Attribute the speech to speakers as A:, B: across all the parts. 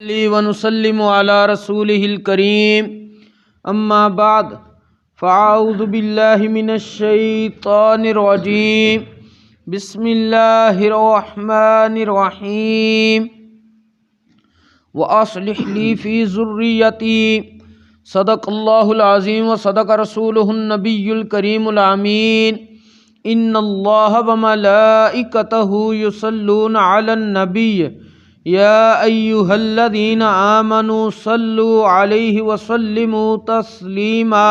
A: ونسلم على رسوله الكريم اما بعد فاعوذ بالله من الشيطان الرجيم بسم الله الرحمن الرحيم واصلح لي في ذريتي صدق الله العظيم وصدق رسوله النبي الكريم الامين ان الله وملائكته يصلون على النبي یا ایہا الذین آمنوا صلوا علیہ وسلموا تسلیما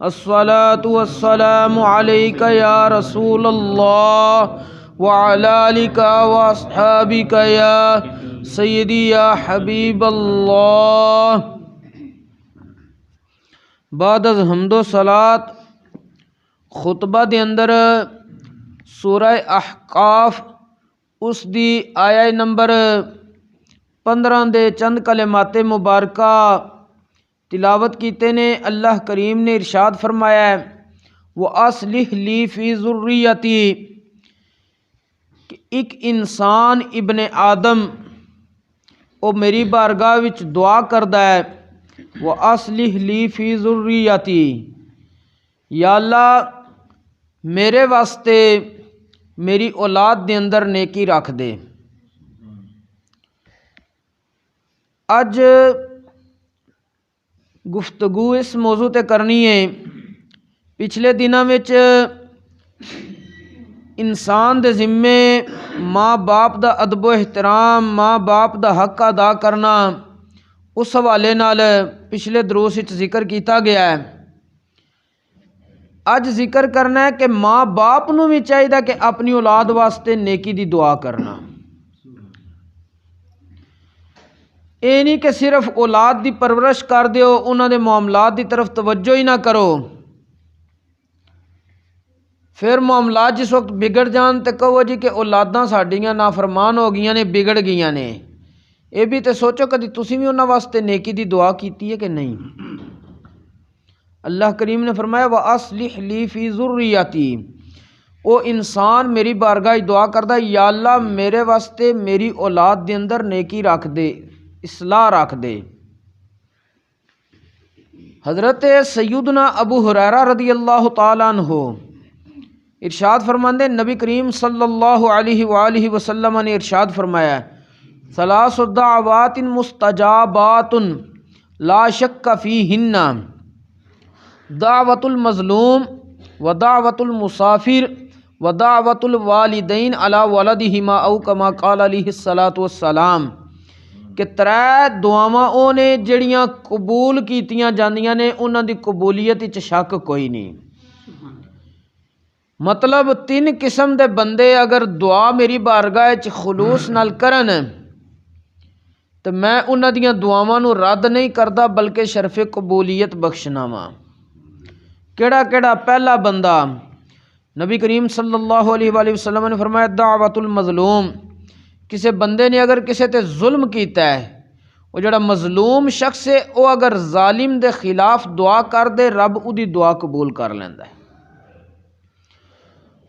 A: الصلاة والسلام علیک یا رسول اللہ وعلی آلک واصحابک یا سیدی یا حبیب اللہ۔ بعد از حمد و صلاۃ خطبہ دے اندر سورہ احقاف اس دی آیہ نمبر 15 دے چند کلمات مبارکہ تلاوت کیتے نے۔ اللہ کریم نے ارشاد فرمایا ہے وَأَصْلِحْ لِي فِي ذُرِّيَّتِي کہ ایک انسان ابن آدم وہ میری بارگاہ وچ دعا کردا ہے وَأَصْلِحْ لِي فِي ذُرِّيَّتِي یا اللہ میرے واسطے میری اولاد دے اندر نیکی رکھ دے۔ اج گفتگو اس موضوع تے کرنی ہے۔ پچھلے دنوں وچ انسان دے ذمے ماں باپ دا ادب و احترام، ماں باپ دا حق ادا کرنا، اس حوالے نال پچھلے دروس وچ ذکر کیتا گیا ہے۔ اج ذکر کرنا ہے کہ ماں باپ نو بھی چاہیے کہ اپنی اولاد واسطے نیکی دی دعا کرنا۔ اے نہیں کہ صرف اولاد دی پرورش کر دیو، انہاں دے معاملات دی طرف توجہ ہی نہ کرو، پھر معاملات جس وقت بگڑ جان تے کہو جی کہ اولاداں ساڈیاں نافرمان ہو گئیاں نے، بگڑ گئیاں نے۔ اے بھی تے سوچو کدی تسی بھی انہاں واسطے نیکی دی دعا کیتی ہے کہ نہیں۔ اللہ کریم نے فرمایا وَأَصْلِحْ لِي فِي ذُرِّيَّتِي، او انسان میری بارگاہ دعا کردا یا اللہ میرے واسطے میری اولاد دے اندر نیکی رکھ دے، اصلاح رکھ دے۔ حضرت سیدنا ابو ہریرہ رضی اللہ تعالیٰ عنہ ارشاد فرماندے نبی کریم صلی اللہ علیہ وآلہ وسلم نے ارشاد فرمایا ثلاث دعوات مستجابات لا شک فیہن دعوت المظلوم ودعوت المسافر ودعوت الوالدین علی ولدہما او کما قال علیہ الصلاۃ والسلام کہ ترے دعاواں او نے جڑیاں قبول کیتیاں جاندیاں نے، انہاں دی قبولیت وچ شک کوئی نہیں۔ مطلب 3 قسم دے بندے اگر دعا میری بارگاہ وچ خلوص نال کرن تو میں انہاں دیاں دعاواں نو رد نہیں کردا بلکہ شرف قبولیت بخشنا وا۔ کیڑا کیڑا؟ پہلا بندہ نبی کریم صلی اللہ علیہ وآلہ وسلم نے فرمایا دعوت المظلوم، کسے بندے نے اگر کسے تے ظلم کیتا ہے، وہ جڑا مظلوم شخص ہے وہ اگر ظالم دے خلاف دعا کر دے رب او دی دعا قبول کر لیندا ہے۔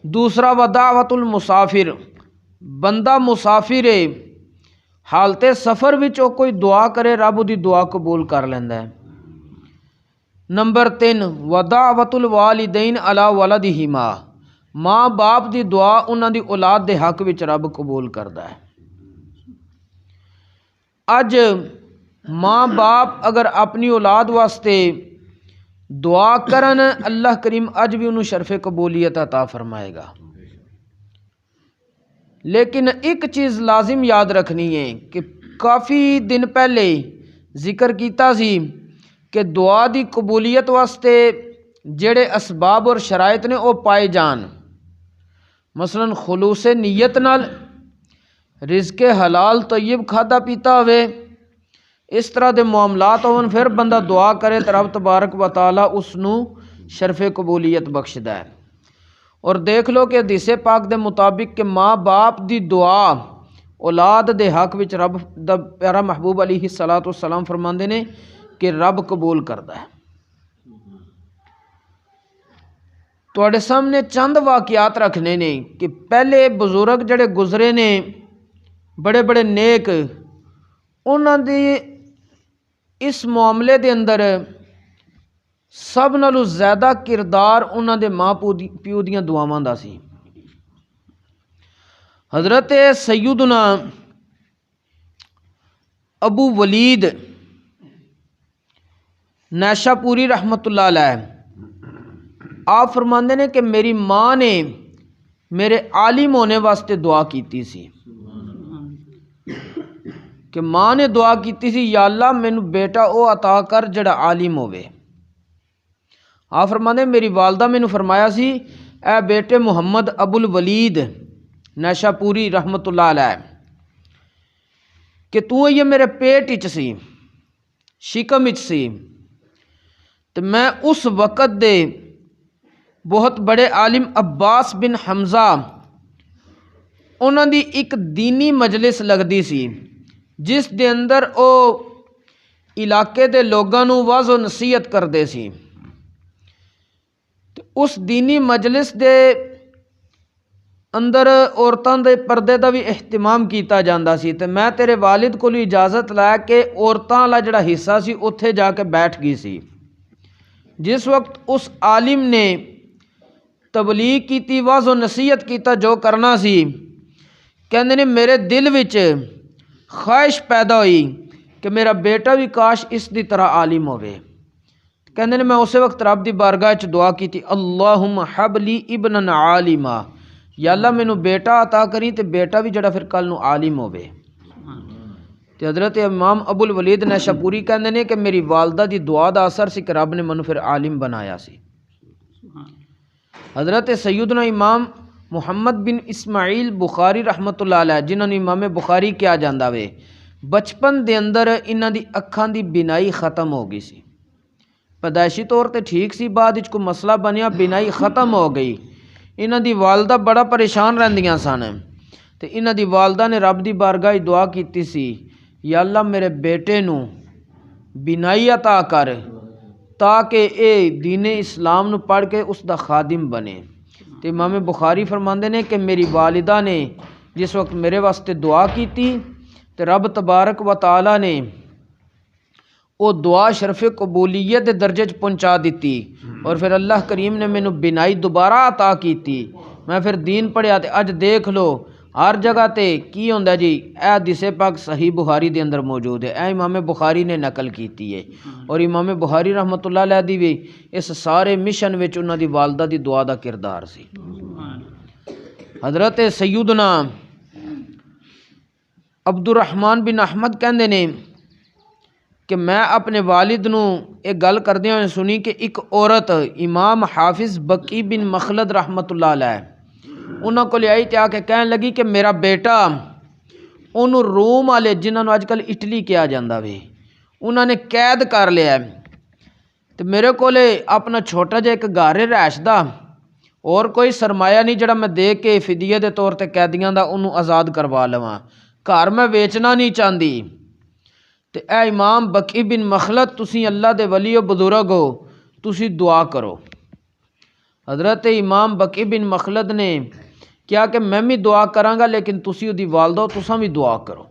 A: دوسرا ودعوت المسافر، بندہ مسافر ہے، حالت سفر وچ او کوئی دعا کرے رب او دی دعا قبول کر لیندا ہے۔ نمبر 3 ودعوت الوالدین علی ولدہما، ماں باپ دی دعا انہاں دی اولاد دے حق وچ رب قبول کردا ہے۔ اج ماں باپ اگر اپنی اولاد واسطے دعا کرن اللہ کریم اج بھی انہوں شرف قبولیت عطا فرمائے گا۔ لیکن ایک چیز لازم یاد رکھنی ہے کہ کافی دن پہلے ذکر کیتا سی کہ دعا دی قبولیت واسطے جڑے اسباب اور شرائط نے وہ پائے جان، مثلا خلوص نیت نال، رزق حلال طیب کھادا پیتا ہوئے، اس طرح دے معاملات ہون، پھر بندہ دعا کرے تو رب تبارک و تعالی اس نو شرف قبولیت بخشدا ہے۔ اور دیکھ لو کہ حدیث پاک دے مطابق کہ ماں باپ دی دعا اولاد دے حق وچ رب دا پیارا محبوب علیہ الصلاۃ والسلام فرماندے نے کہ رب قبول کردا ہے۔ تواڈے سامنے چند واقعات رکھنے نے کہ پہلے بزرگ جڑے گزرے نے بڑے بڑے نیک، ਉਹਨਾਂ ਦੀ ਇਸ ਮਾਮਲੇ ਦੇ ਅੰਦਰ ਸਭ ਨਾਲੋਂ ਜ਼ਿਆਦਾ ਕਿਰਦਾਰ ਉਹਨਾਂ ਦੇ ਮਾਂ ਪਿਓ ਦੀਆਂ ਦੁਆਵਾਂ ਦਾ ਸੀ। حضرت سیدنا ابو ولید نیشا پوری رحمت اللہ علیہ آپ فرماندے نے کہ میری ماں نے میرے عالم ہونے واسطے دعا کیتی سی، کہ ماں نے دعا کیتی سی یا اللہ مینوں بیٹا او عطا کر جڑا عالم ہوے۔ آپ فرماندے میری والدہ مینوں فرمایا سی اے بیٹے محمد ابو الولید نیشا پوری رحمت اللہ علیہ کہ تو یہ میرے پیٹ وچ سی، شکم وچ سی، تو میں اس وقت دے بہت بڑے عالم عباس بن حمزہ انہاں دی ایک دینی مجلس لگدی سی جس دے اندر او علاقے دے لوگاں نوں واعظ و نصیحت کردے سی، تے اس دینی مجلس دے اندر عورتاں دے پردے دا بھی اہتمام کیتا جاندا سی، تے میں تیرے والد کولوں اجازت لے کے عورتاں والا جڑا حصہ سی اوتھے جا کے بیٹھ گئی سی۔ جس وقت اس عالم نے تبلیغ کیتی، واعظ و نصیحت کیتا، جو کرنا سی، کہندے نے میرے دل وچ خواہش پیدا ہوئی کہ میرا بیٹا بھی کاش اس دی طرح عالم ہوئے۔ کہندے نے میں اسی وقت رب دی بارگاہ وچ دعا کیتی اللہم حب لی ابنا عالما، یا اللہ مینوں بیٹا عطا کری تے بیٹا بھی جڑا پھر کل نو عالم ہوئے۔ تے حضرت امام ابو الولید نیشا پوری کہندے نے کہ میری والدہ دی دعا دا اثر سی کہ رب نے منوں پھر عالم بنایا سی۔ حضرت سیدنا امام محمد بن اسماعیل بخاری رحمت اللہ علیہ جنہاں نوں امام بخاری کیا جاندا وے، بچپن دے اندر انہاں دی اکھاں دی بینائی ختم ہو گئی سی، پیدائشی طور تے ٹھیک سی، بعد وچ کوئی مسئلہ بنیا بینائی ختم ہو گئی۔ انہاں دی والدہ بڑا پریشان رہندیاں سن، تے انہاں دی والدہ نے رب دی بارگاہ دعا کیتی سی یا اللہ میرے بیٹے نوں بینائی عطا کر تاکہ اے دین اسلام نو پڑھ کے اس دا خادم بنے۔ تے امام بخاری فرماندے نے کہ میری والدہ نے جس وقت میرے واسطے دعا کیتی تے رب تبارک و تعالی نے وہ دعا شرف قبولیت دے درجے چ پہنچا دیتی، اور پھر اللہ کریم نے مینوں بینائی دوبارہ عطا کیتی، میں پھر دین پڑھیا تے اج دیکھ لو ہر جگہ تے کی ہوندا جی اے حدیث پاک صحیح بخاری دے اندر موجود ہے، اے امام بخاری نے نقل کیتی ہے، اور امام بخاری رحمت اللہ علیہ دی بھی اس سارے مشن وچ انہاں دی والدہ دی دعا دا کردار سی۔ حضرت سیدنا عبد الرحمن بن احمد کہندے نے کہ میں اپنے والد نوں ایک گل کردیاں ہوئے سنی کہ ایک عورت امام حافظ بقی بن مخلد رحمت اللہ علیہ انہاں کو آئی تے آ کے کہن لگی کہ میرا بیٹا انہوں روم والے جنہاں نوں اج کل اٹلی کیا جاندا وے انہاں نے قید کر لیا ہے، تے میرے کولے اپنا چھوٹا جہا ایک گھر ہے رہائش دا، اور کوئی سرمایہ نہیں جڑا میں دے کے فدیے دے طور تے قیدیاں دا انہوں آزاد کروا لواں، گھر میں ویچنا نہیں چاہندی، تے اے امام بقی بن مخلد تسی اللہ دے ولی و بزرگ ہو، تسی دعا کرو۔ حضرت امام بقی بن مخلد نے کیا کہ میں بھی دعا کراں گا لیکن تسی دی والدہ تساں بھی دعا کرو۔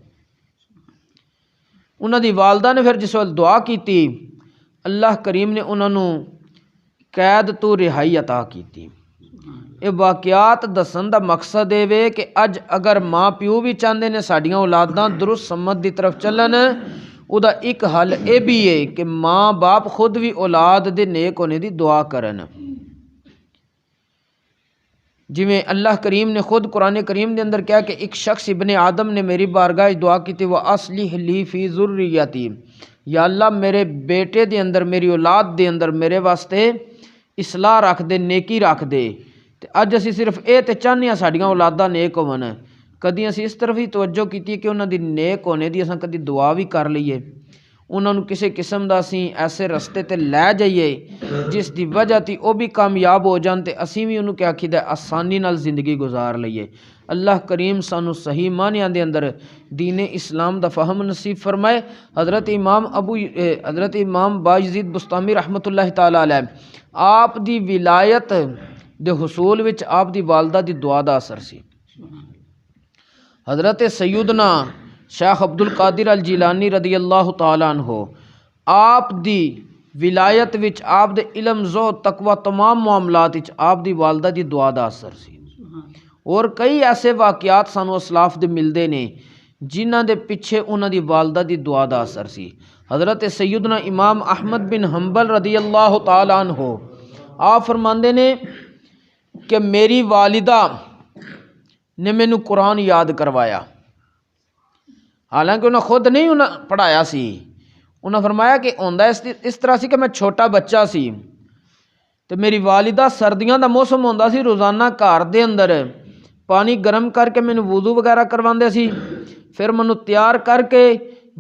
A: انہاں دی والدہ نے پھر جس وقت دعا کیتی اللہ کریم نے انہاں نوں قید تو رہائی عطا کیتی۔ یہ واقعات دسن دا مقصد اے وے کہ اج اگر ماں پیو بھی چاہندے نے ساڈیاں اولاداں درست سمت دی طرف چلن، او دا ایک حل اے بھی ہے کہ ماں باپ خود بھی اولاد دے نیک ہونے دی دعا کرن۔ جویں اللہ کریم نے خود قرآن کریم دے اندر کہا کہ ایک شخص ابن آدم نے میری بارگاہ دعا کی تھی وَأَصْلِحْ لِي فِي ذُرِّيَّتِي، یا اللہ میرے بیٹے دے اندر میری اولاد دے اندر میرے واسطے اصلاح رکھ دے، نیکی رکھ دے۔ تے اج اسی صرف اے تے چاہنے ہاں ساڈیاں اولاداں نیک ہون، کدی اسی اس طرف ہی توجہ کیتی کہ انہاں دی نیک ہونے دی اساں کدی دعا بھی کر لئیے، انہاں نوں کسے قسم دا اسی ایسے رستے تے لے جائیے جس دی وجہ تی او بھی کامیاب ہو جان تے اسی بھی انہوں کیا آکھیدا آسانی نال زندگی گزار لئیے۔ اللہ کریم سانو صحیح معنیاں دے اندر دین اسلام دا فہم نصیب فرمائے۔ حضرت امام بایزید بستامی رحمت اللہ تعالی علیہ آپ دی ولایت دے حصول وچ آپ دی والدہ دی دعا دا اثر سی۔ حضرت سیدنا شیخ عبد القادر الجیلانی رضی اللہ تعالیٰ عنہ آپ دی ولایت وچ آپ دے علم ذو تقوی تمام معاملات وچ آپ دی والدہ دی دعا دا اثر سی اور کئی ایسے واقعات سانو اسلاف دے ملدے نے جنہاں دے پیچھے انہاں دی والدہ دی دعا دا اثر سی۔ حضرت سیدنا امام احمد بن حنبل رضی اللہ تعالیٰ عنہ آپ فرماندے نے کہ میری والدہ نے مینوں قرآن یاد کروایا، حالانکہ انہاں خود نہیں پڑھایا سی۔ انہاں فرمایا کہ ہوندا اس طرح سی کہ میں چھوٹا بچہ سی تو میری والدہ سردیاں دا موسم ہوندا سی، روزانہ گھر دے اندر پانی گرم کر کے مینوں وضو وغیرہ کرواندے سی، پھر مینوں تیار کر کے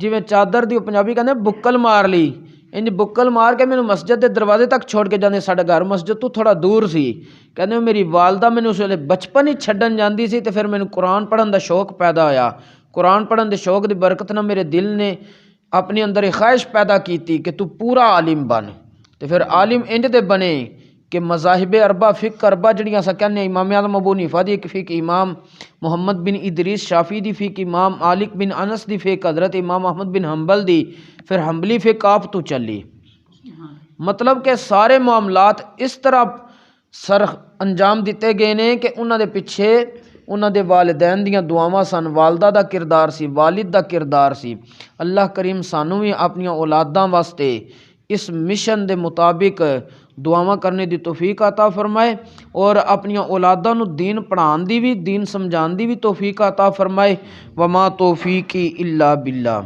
A: جویں چادر دی پنجابی کہندے بکل مار لی، انج بکل مار کے مینوں مسجد دے دروازے تک چھوڑ کے جاندے، ساڈا گھر مسجد تو تھوڑا دور سی۔ کہندے میری والدہ مینوں اس ویلے بچپن ہی چھڈن جاندی سی تے پھر مینوں قرآن پڑھن دا شوق پیدا ہویا۔ قرآن پڑھن دے شوق دی برکت نہ میرے دل نے اپنے اندر ایک خواہش پیدا کیتی کہ تو پورا عالم بن، تے پھر عالم انج دے بنے کہ مذاہب اربع فقہ اربع جڑیاں اساں کہنے امام اعظم ابو حنیفہ دی فقہ، امام محمد بن ادریس شافعی دی فقہ، امام مالک بن انس دی فقہ، حضرت امام احمد بن حنبل دی، پھر حنبلی فقہ آپ تو چلی۔ مطلب کہ سارے معاملات اس طرح سر انجام دیتے گئے نے کہ انہاں دے پیچھے انہاں دے والدین دیاں دعاواں سن، والدہ دا کردار سی، والد دا کردار سی۔ اللہ کریم سانوں بھی اپنی اولاداں واسطے اس مشن دے مطابق دعاواں کرنے دی توفیق عطا فرمائے اور اپنی اولاداں نو دین پڑھان دی بھی، دین سمجھان دی بھی توفیق عطا فرمائے۔ وما توفیقی الا باللہ۔